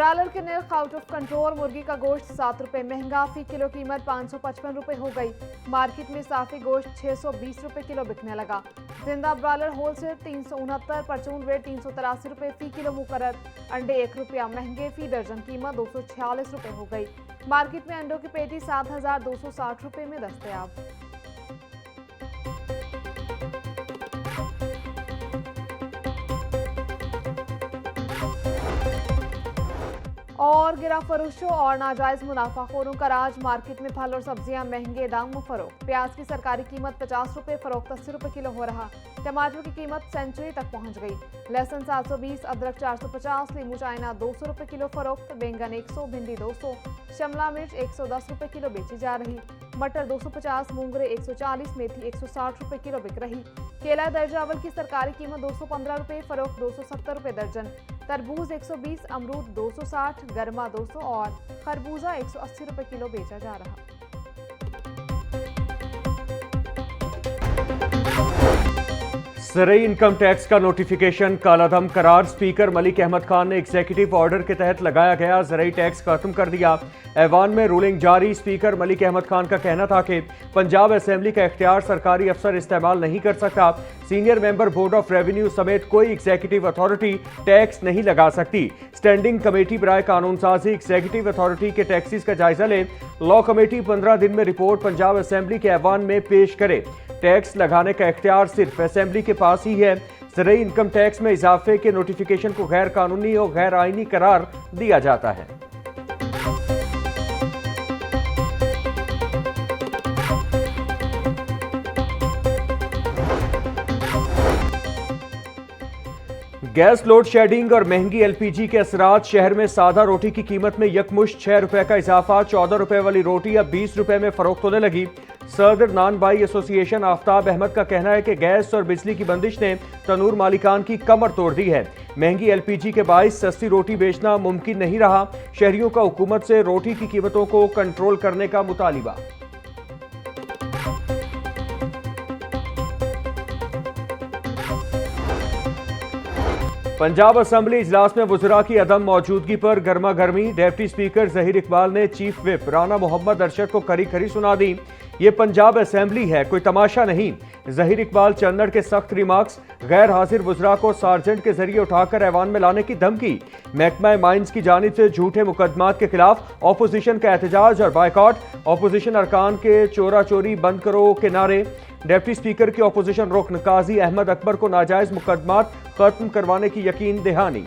Broiler के निर्ख out of control. मुर्गी का गोश्त 7 रुपए महंगा, फी किलो कीमत 555 रुपए हो गई। मार्केट में साफी गोश्त 620 रुपए किलो बिकने लगा। जिंदा ब्रायलर होलसेल 369, परचून रेट 383 रुपए फी किलो मुकर्रर। अंडे 1 रुपया महंगे, फी दर्जन कीमत 246 रुपए हो गई। मार्केट में अंडों की पेटी 7260 रुपए में दस्तयाब। और गिरा फरोशों और नाजायज मुनाफाखोरों का राज। मार्केट में फल और सब्जियां महंगे दामों फरोख्त। प्याज की सरकारी कीमत 50 रुपए, फरोख्त 80 रुपए किलो हो रहा। टमाटर की कीमत सेंचुरी तक पहुंच गई। लहसुन 720, अदरक 450, लीमू चाइना 200 रुपए किलो फरोख्त। बैंगन 100, भिंडी 200, शिमला मिर्च 110 रुपए किलो बेची जा रही। मटर 250, मूंगरे 140, मेथी 160 रुपए किलो बिक रही। केला दर्जा अव्वल की सरकारी कीमत 215 रुपए, फरोख्त 270 रुपए दर्जन। तरबूज 120, अमरूद 260, गरमा 200 और खरबूजा 180 रुपए किलो बेचा जा रहा। ज़रूरी इनकम टैक्स का नोटिफिकेशन कालाधम करार। स्पीकर मलिक अहमद खान ने एग्जीक्यूटिव ऑर्डर के तहत लगाया गया ज़रूरी टैक्स खत्म कर दिया। ऐवान में रूलिंग जारी। स्पीकर मलिक अहमद खान का कहना था कि पंजाब असेंबली का इख्तियार सरकारी अफसर इस्तेमाल नहीं कर सकता। Senior member board of revenue समेत कोई एग्जीक्यूटिव अथॉरिटी टैक्स नहीं लगा सकती। स्टैंडिंग कमेटी बराए कानून साजी एग्जीक्यूटिव अथॉरिटी के टैक्सेस का जायजा ले। लॉ कमेटी 15 दिन में रिपोर्ट पंजाब असेंबली के ऐवान में पेश करे। टैक्स लगाने का इख्तियार सिर्फ असेंबली के पास ही है। ज़रूरी इनकम टैक्स में इजाफे के नोटिफिकेशन को गैर कानूनी और गैर आईनी करार दिया जाता है। गैस लोड शेडिंग और महंगी एलपीजी के असरात। शहर में सादा रोटी की कीमत में यकमुश्त 6 रुपए का इजाफा। 14 रुपए वाली रोटी अब 20 रुपए में फरोख्त होने लगी। सदर नान बाई एसोसिएशन आफ्ताब अहमद का कहना है कि गैस और बिजली की बंदिश ने तनूर मालिकान की कमर तोड़ दी है। महंगी एलपीजी के बाइस सस्ती रोटी बेचना मुमकिन नहीं रहा। शहरियों का हुकूमत से रोटी की कीमतों को कंट्रोल करने का मुतालिबा। पंजाब असेंबली इजलास में वज़रा की अदम मौजूदगी पर गर्मा गर्मी। डिप्टी स्पीकर ज़हीर इकबाल ने चीफ विप राना मोहम्मद अरशद को खरी खरी सुना दी। ये पंजाब असेंबली है, कोई तमाशा नहीं। ज़हीर इकबाल चन्नड़ के सख्त रिमार्क्स। गैर हाजिर वज़रा को सार्जेंट के जरिए उठाकर ऐवान में लाने की धमकी। महकमा माइंस की जानिब से झूठे मुकदमात के खिलाफ ऑपोजिशन का एहतजाज और बायकॉट। ऑपोजिशन अरकान के चोरा चोरी बंद करो के नारे। डिप्टी स्पीकर की ऑपोजिशन रुकन काजी अहमद अकबर को नाजायज मुकदमात खत्म करवाने की यकीन दहानी।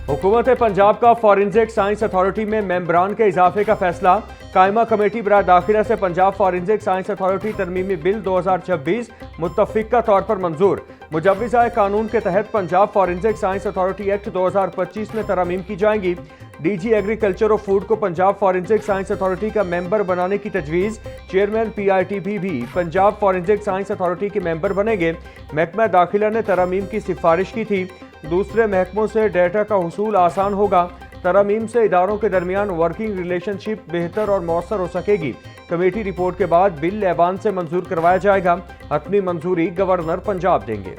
हुकूमत पंजाब का फॉरेंसिक साइंस अथॉरिटी में मेंबरान के इजाफे का फैसला। कायमा कमेटी बराए दाखिला से पंजाब फॉरेंसिक साइंस अथॉरिटी तरमीमी बिल 2026 मुत्तफिका तौर पर मंजूर। मुजव्विज़ा कानून के तहत Punjab forensic science authority act 2025 में तरमीम की जाएंगी। डीजी एग्रीकल्चर और फूड को पंजाब फॉरेंसिक साइंस अथॉरिटी का मेंबर बनाने की तजवीज़। चेयरमैन पीआईटीबी भी पंजाब फॉरेंसिक साइंस अथॉरिटी के मेंबर बनेंगे। महकमा दाखिला ने तरमीम की सिफारिश की थी। दूसरे महकमों से डेटा का हुसूल आसान होगा। तरमीम से इदारों के दरमियान वर्किंग रिलेशनशिप बेहतर और मौसर हो सकेगी। कमेटी रिपोर्ट के बाद बिल ऐवान से मंजूर करवाया जाएगा। हतमी मंजूरी गवर्नर पंजाब देंगे।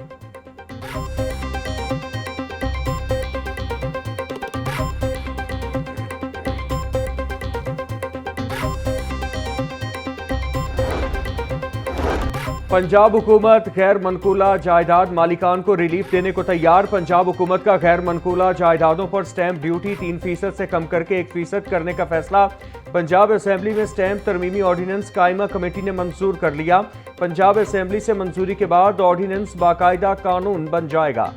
पंजाब हुकूमत गैर मनकूला जायदाद मालिकान को रिलीफ देने को तैयार। पंजाब हुकूमत का गैर मनकूला जायदादों पर स्टैंप ड्यूटी 3% से कम करके 1% करने का फैसला। पंजाब असेंबली में स्टैंप तरमीमी ऑर्डिनेंस कायमा कमेटी ने मंजूर कर लिया। पंजाब असेंबली से मंजूरी के बाद ऑर्डिनेंस बाकायदा कानून बन जाएगा।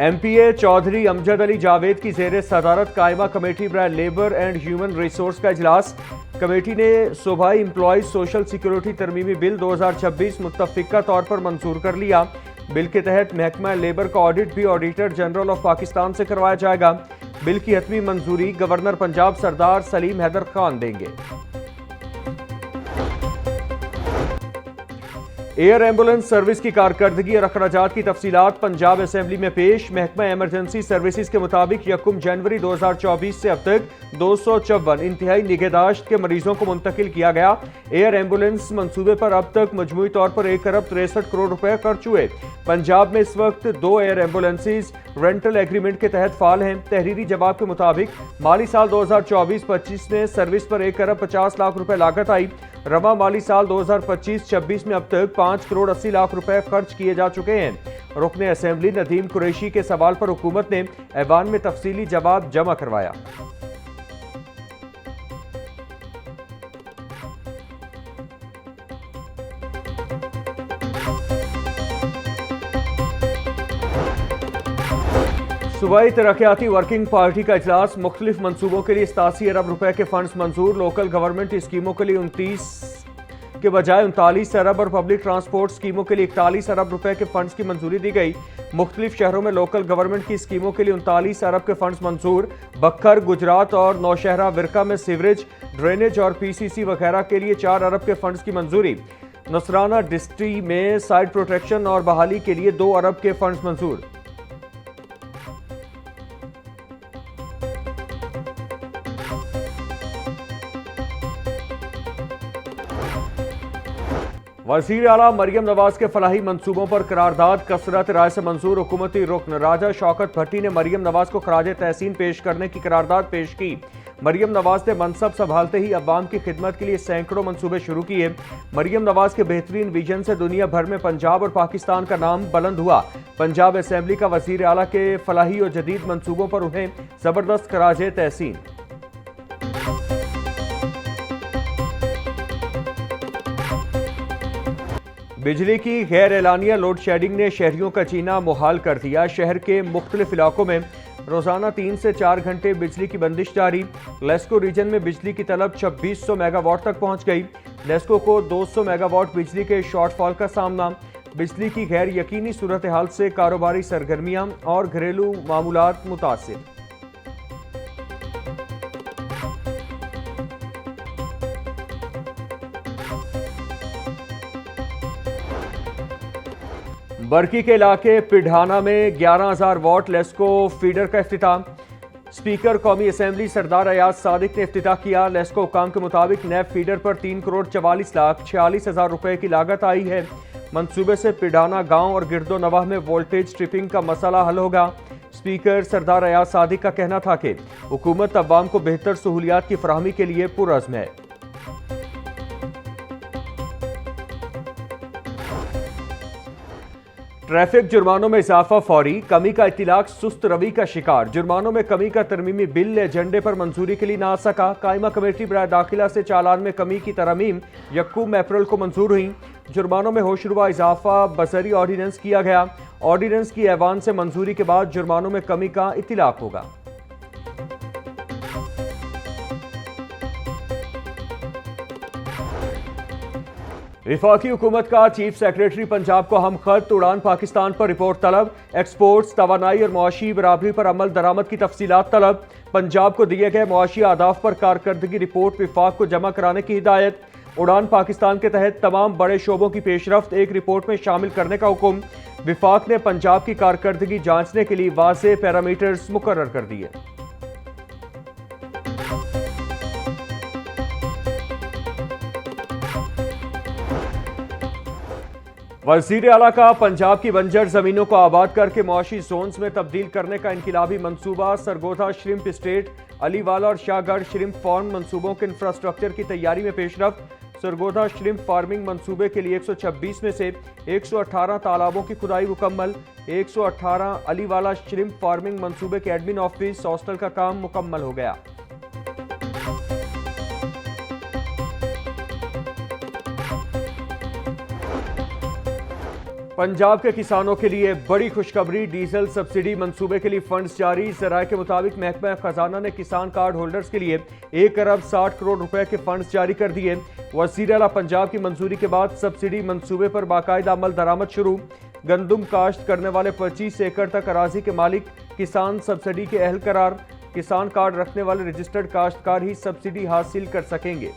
एमपीए चौधरी अमजद अली जावेद की जेर सदारत कायमा कमेटी बराए लेबर एंड ह्यूमन रिसोर्स का इजलास। कमेटी ने सूबाई एम्प्लॉयज सोशल सिक्योरिटी तरमीमी बिल 2026 मुत्तफिका तौर पर मंजूर कर लिया। बिल के तहत महकमा लेबर का ऑडिट भी ऑडिटर जनरल ऑफ पाकिस्तान से करवाया जाएगा। बिल की हतमी मंजूरी गवर्नर पंजाब सरदार सलीम हैदर खान देंगे। एयर एम्बुलेंस सर्विस की कारकर्दगी और अखराजात की तफसीलात पंजाब असेंबली में पेश। महकमा एमरजेंसी सर्विसेज के मुताबिक 1 जनवरी 2024 से अब तक 254 इंतहाई निगहदाश्त के मरीजों को मुंतकिल किया गया। एयर एम्बुलेंस मंसूबे पर अब तक मजमूई तौर पर 1 अरब 63 करोड़ रुपए खर्च हुए। पंजाब में इस वक्त 2 एयर एम्बुलेंसेज रेंटल एग्रीमेंट के तहत फाल हैं। तहरीरी जवाब के मुताबिक माली साल 2024-25 में सर्विस पर 1 अरब 50 लाख रुपए लागत आई। रवा माली साल 2025-26 में अब तक 5 करोड़ 80 लाख रुपए खर्च किए जा चुके हैं। रुकने असेंबली नदीम कुरैशी के सवाल पर हुकूमत ने ऐवान में तफसीली जवाब जमा करवाया। सूबाई तरक्याती वर्किंग पार्टी का इजलास। मुख्तलिफ मंसूबों के लिए 87 अरब रुपए के फंड्स मंजूर। लोकल गवर्नमेंट स्कीमों के लिए 29 के बजाय 39 अरब और पब्लिक ट्रांसपोर्ट स्कीमों के लिए 41 अरब रुपए के फंड्स की मंजूरी दी गई। मुख्तलिफ शहरों में लोकल गवर्नमेंट की स्कीमों के लिए 39 अरब के फंड्स मंजूर। बक्खर, गुजरात और नौशहरा विरका में सीवरेज, ड्रेनेज और PCC वगैरह के लिए 4 अरब के फंड्स की मंजूरी। नसराना डिस्ट्री में साइट प्रोटेक्शन और बहाली के लिए 2 अरब के फंड्स मंजूर। वज़ीर आला मरियम नवाज के फलाही मंसूबों पर करारदाद कसरत राय से मंजूर। हुकूमती रुकन राजा शौकत भट्टी ने मरियम नवाज को खराज तहसीन पेश करने की करारदाद पेश की। मरियम नवाज ने मनसब संभालते ही अवाम की खिदमत के लिए सैकड़ों मंसूबे शुरू किए। मरियम नवाज के बेहतरीन विजन से दुनिया भर में पंजाब और पाकिस्तान का नाम बुलंद हुआ। पंजाब असेंबली का वज़ीर आला के फलाही और जदीद मंसूबों पर उन्हें जबरदस्त खराज तहसीन। बिजली की गैर एलानिया लोड शेडिंग ने शहरियों का जीना मुहाल कर दिया। शहर के मुख्तलिफ इलाकों में रोजाना 3 से 4 घंटे बिजली की बंदिश जारी। लेस्को रीजन में बिजली की तलब 2600 मेगावाट तक पहुंच गई। लेस्को को 200 मेगावाट बिजली के शॉर्टफॉल का सामना। बिजली की गैर यकीनी सूरत हाल से कारोबारी सरगर्मियां और घरेलू मामूलात मुतासिर। बरकी के इलाके पिढाना में 11,000 वाट लेस्को फीडर का इफ्तिताह। स्पीकर कौमी असेंबली सरदार अयाज सादिक ने इफ्तिताह किया। लेस्को हुकाम के मुताबिक नैब फीडर पर 3 करोड़ 44 लाख 46 हजार रुपए की लागत आई है। मंसूबे से पिढाना गांव और गिरदो नवाह में वोल्टेज ट्रिपिंग का मसला हल होगा। स्पीकर सरदार अयाज सादिक का कहना था कि हुकूमत अवाम को बेहतर सहूलियात की फराहमी के लिए पुरअज़्म है। ट्रैफिक जुर्मानों में इजाफा फौरी। कमी का इत्तिलाक सुस्त रवि का शिकार। जुर्मानों में कमी का तरमीमी बिल एजेंडे पर मंजूरी के लिए ना आ सका। कायमा कमेटी बराए दाखिला से चालान में कमी की तरमीम 1 अप्रैल को मंजूर हुई। जुर्मानों में होशरुबा इजाफा बजरी ऑर्डिनेंस किया गया। ऑर्डिनेंस की ऐवान से मंजूरी के बाद जुर्मानों में कमी का इत्तिलाक होगा। विफाकी हुकूमत का चीफ सेक्रेटरी पंजाब को हम खत। उड़ान पाकिस्तान पर रिपोर्ट तलब। एक्सपोर्ट्स, तवानाई और मुआशी बराबरी पर अमल दरामद की तफसीलात तलब। पंजाब को दिए गए मुआशी आदाफ पर कारकर्दगी रिपोर्ट विफाक को जमा कराने की हिदायत। उड़ान पाकिस्तान के तहत तमाम बड़े शोबों की पेशरफ्त एक रिपोर्ट में शामिल करने का हुक्म। विफाक ने पंजाब की कारकर्दगी जांचने के लिए वाज़ेह पैरामीटर्स मुकर्रर कर दिए। वज़ीर आला का पंजाब की बंजर जमीनों को आबाद करके मुआशी जोन्स में तब्दील करने का इनकिलाबी मंसूबा। सरगोधा श्रिम्प स्टेट, अलीवाला और शाहगढ़ श्रिम्प फार्म मंसूबों के इंफ्रास्ट्रक्चर की तैयारी में पेशरफ्त। सरगोधा श्रिम्प फार्मिंग मंसूबे के लिए 126 में से 118 तालाबों की खुदाई मुकम्मल। 118 अलीवाला श्रिम्प फार्मिंग मंसूबे के एडमिन ऑफिस हॉस्टल का काम मुकम्मल हो गया। पंजाब के किसानों के लिए बड़ी खुशखबरी। डीजल सब्सिडी मंसूबे के लिए फंड्स जारी। ज़राए के मुताबिक महकमा खजाना ने किसान कार्ड होल्डर्स के लिए 1 अरब 60 करोड़ रुपए के फंड्स जारी कर दिए। वज़ीर आला पंजाब की मंजूरी के बाद सब्सिडी मंसूबे पर बाकायदा अमल दरामद शुरू। गंदुम काश्त करने वाले 25 एकड़ तक अराजी के मालिक किसान सब्सिडी के अहल करार। किसान कार्ड रखने वाले रजिस्टर्ड काश्तकार ही सब्सिडी हासिल कर सकेंगे।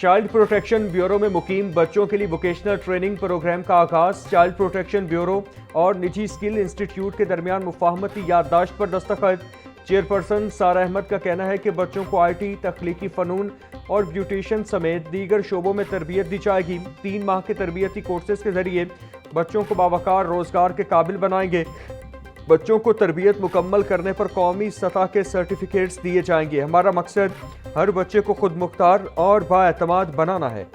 चाइल्ड प्रोटेक्शन ब्यूरो में मुकीम बच्चों के लिए वोकेशनल ट्रेनिंग प्रोग्राम का आगाज। चाइल्ड प्रोटेक्शन ब्यूरो और निजी स्किल इंस्टीट्यूट के दरमियान मुफाहमती याददाश्त पर दस्तखत। चेयरपर्सन सारा अहमद का कहना है कि बच्चों को IT, तख्लीकी फ़नून और ब्यूटिशियन समेत दीगर शोबों में तरबियत दी जाएगी। 3 माह के तरबियती कोर्सेज के जरिए बच्चों को बावकार रोजगार के काबिल बनाएंगे। बच्चों को तरबियत मुकम्मल करने पर कौमी सतह के सर्टिफिकेट्स दिए जाएंगे। हमारा मकसद हर बच्चे को खुद मुख्तार और बाएतमाद बनाना है।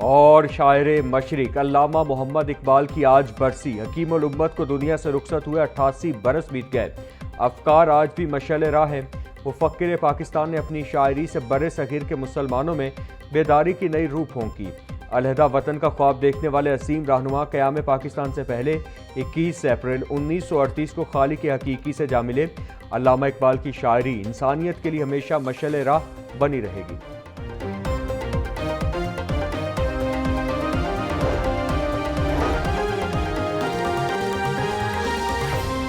और शायर मशरिक अल्लामा मोहम्मद इकबाल की आज बरसी। हकीमुल उम्मत को दुनिया से रुखसत हुए 88 बरस बीत गए। अफकार आज भी मशाल राह है। मुफक्किर पाकिस्तान ने अपनी शायरी से बरे सगीर के मुसलमानों में बेदारी की नई रूह फूंकी। अलहदा वतन का ख्वाब देखने वाले असीम रहनुमा क़याम पाकिस्तान से पहले 21 अप्रैल 1938 को खालिक हकीकी से जा मिले। अल्लामा इकबाल की शायरी इंसानियत के लिए हमेशा मशाल राह बनी रहेगी।